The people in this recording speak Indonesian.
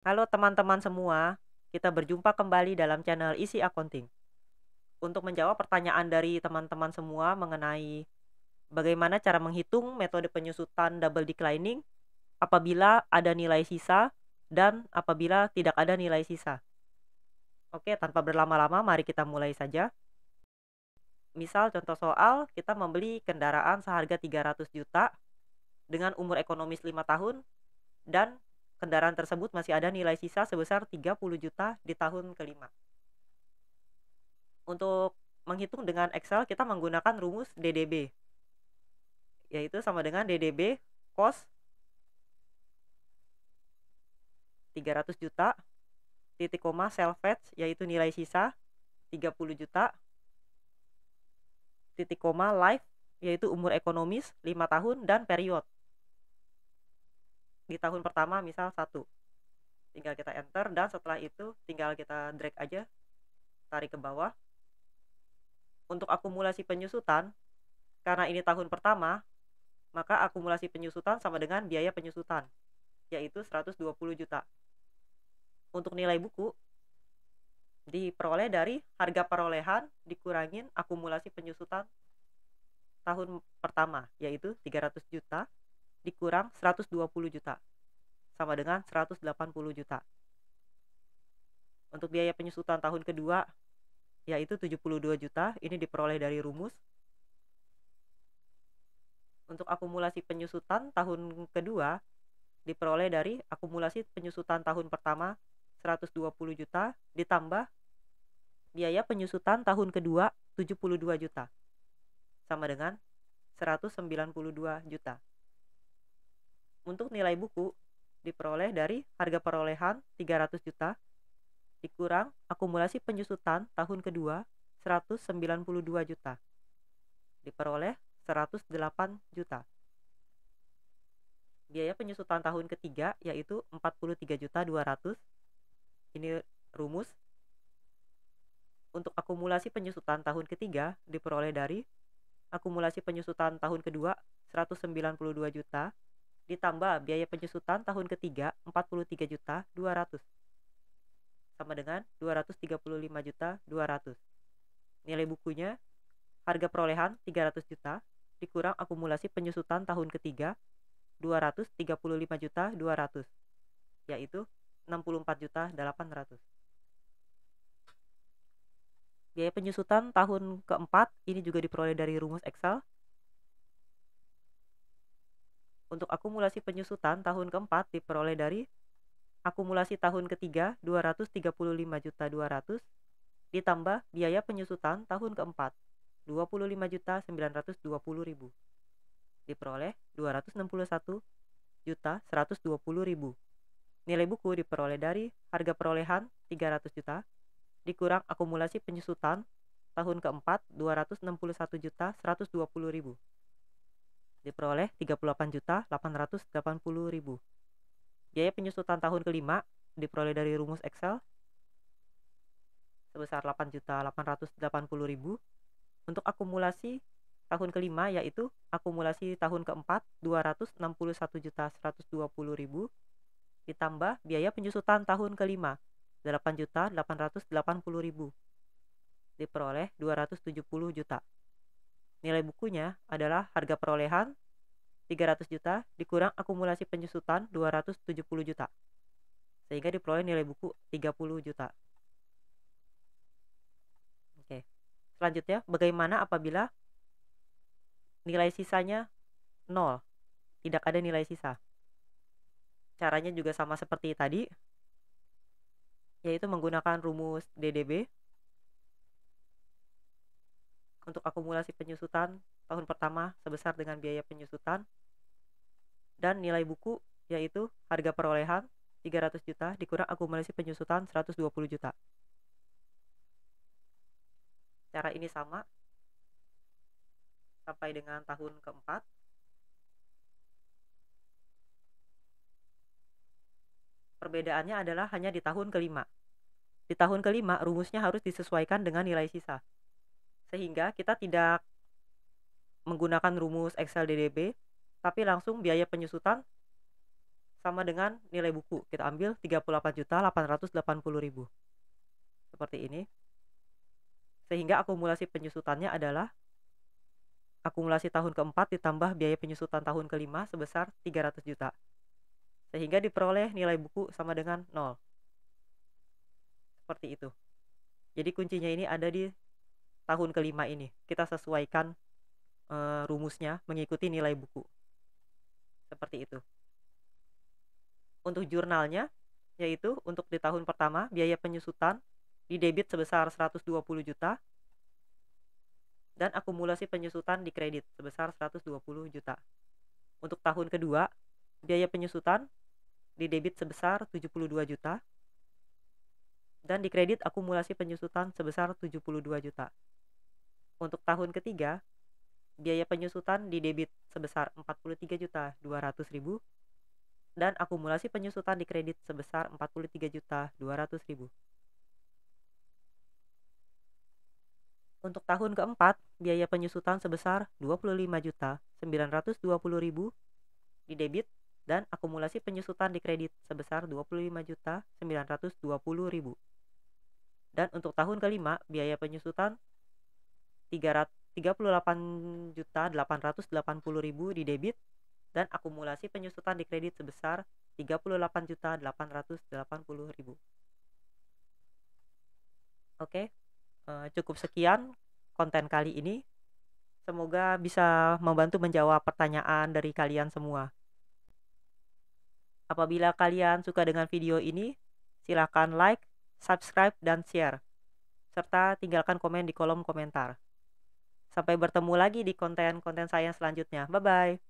Halo teman-teman semua, kita berjumpa kembali dalam channel Isi Accounting. Untuk menjawab pertanyaan dari teman-teman semua mengenai bagaimana cara menghitung metode penyusutan double declining apabila ada nilai sisa dan apabila tidak ada nilai sisa. Oke, tanpa berlama-lama mari kita mulai saja. Misal contoh soal, kita membeli kendaraan seharga 300 juta dengan umur ekonomis 5 tahun dan kendaraan tersebut masih ada nilai sisa sebesar 30 juta di tahun kelima. Untuk menghitung dengan Excel kita menggunakan rumus DDB, yaitu sama dengan DDB cost 300 juta, titik koma salvage yaitu nilai sisa 30 juta, titik koma life yaitu umur ekonomis 5 tahun dan period. Di tahun pertama misal 1. Tinggal kita enter dan setelah itu tinggal kita drag aja, tarik ke bawah. Untuk akumulasi penyusutan, karena ini tahun pertama, maka akumulasi penyusutan sama dengan biaya penyusutan, yaitu 120 juta. Untuk nilai buku, diperoleh dari harga perolehan dikurangin akumulasi penyusutan tahun pertama, yaitu 300 juta dikurang 120 juta, sama dengan 180 juta. Untuk biaya penyusutan tahun kedua, yaitu 72 juta, ini diperoleh dari rumus. Untuk akumulasi penyusutan tahun kedua, diperoleh dari akumulasi penyusutan tahun pertama 120 juta ditambah biaya penyusutan tahun kedua 72 juta, sama dengan 192 juta. Untuk nilai buku diperoleh dari harga perolehan 300 juta dikurang akumulasi penyusutan tahun kedua 192 juta, diperoleh 108 juta. Biaya penyusutan tahun ketiga yaitu 43.200.000. Ini rumus. Untuk akumulasi penyusutan tahun ketiga diperoleh dari akumulasi penyusutan tahun kedua 192 juta ditambah biaya penyusutan tahun ketiga 43.200.000, sama dengan 235.200.000. Nilai bukunya harga perolehan 300 juta dikurang akumulasi penyusutan tahun ketiga 235.200.000, yaitu 64.800.000. Biaya penyusutan tahun keempat ini juga diperoleh dari rumus Excel. Untuk akumulasi penyusutan tahun keempat diperoleh dari akumulasi tahun ketiga 235.200.000 ditambah biaya penyusutan tahun keempat 25.920.000, diperoleh 261.120.000. Nilai buku diperoleh dari harga perolehan 300 juta dikurang akumulasi penyusutan tahun keempat 261.120.000, diperoleh 38.880.000. Biaya penyusutan tahun kelima diperoleh dari rumus Excel sebesar 8.880.000. Untuk akumulasi tahun kelima yaitu akumulasi tahun keempat 261.120.000 ditambah biaya penyusutan tahun kelima 8.880.000, diperoleh 270 juta. Nilai bukunya adalah harga perolehan 300 juta dikurang akumulasi penyusutan 270 juta, sehingga diperoleh nilai buku 30 juta. Oke. Selanjutnya, bagaimana apabila nilai sisanya 0, tidak ada nilai sisa? Caranya juga sama seperti tadi, yaitu menggunakan rumus DDB. Untuk akumulasi penyusutan tahun pertama sebesar dengan biaya penyusutan, dan nilai buku yaitu harga perolehan 300 juta dikurang akumulasi penyusutan 120 juta. Cara ini sama sampai dengan tahun keempat. Perbedaannya adalah hanya di tahun kelima. Di tahun kelima rumusnya harus disesuaikan dengan nilai sisa, sehingga kita tidak menggunakan rumus Excel DDB tapi langsung biaya penyusutan sama dengan nilai buku. Kita ambil 38.880.000. Seperti ini. Sehingga akumulasi penyusutannya adalah akumulasi tahun keempat ditambah biaya penyusutan tahun kelima sebesar 300 juta. Sehingga diperoleh nilai buku sama dengan 0. Seperti itu. Jadi kuncinya ini ada di tahun kelima ini. Kita sesuaikan rumusnya mengikuti nilai buku. Seperti itu. Untuk jurnalnya, yaitu untuk di tahun pertama, biaya penyusutan didebit sebesar 120 juta, dan akumulasi penyusutan dikredit sebesar 120 juta. Untuk tahun kedua, biaya penyusutan didebit sebesar 72 juta, dan dikredit akumulasi penyusutan sebesar 72 juta. Untuk tahun ketiga, biaya penyusutan didebit sebesar 43.200.000, dan akumulasi penyusutan dikredit sebesar 43.200.000. Untuk tahun keempat, biaya penyusutan sebesar 25.920.000 didebit, dan akumulasi penyusutan dikredit sebesar 25.920.000. Dan untuk tahun kelima, biaya penyusutan 38.880.000 didebit, dan akumulasi penyusutan dikredit sebesar 38.880.000. Oke, cukup sekian konten kali ini. Semoga bisa membantu menjawab pertanyaan dari kalian semua. Apabila kalian suka dengan video ini, silakan like, subscribe, dan share, serta tinggalkan komen di kolom komentar. Sampai bertemu lagi di konten-konten saya selanjutnya. Bye-bye.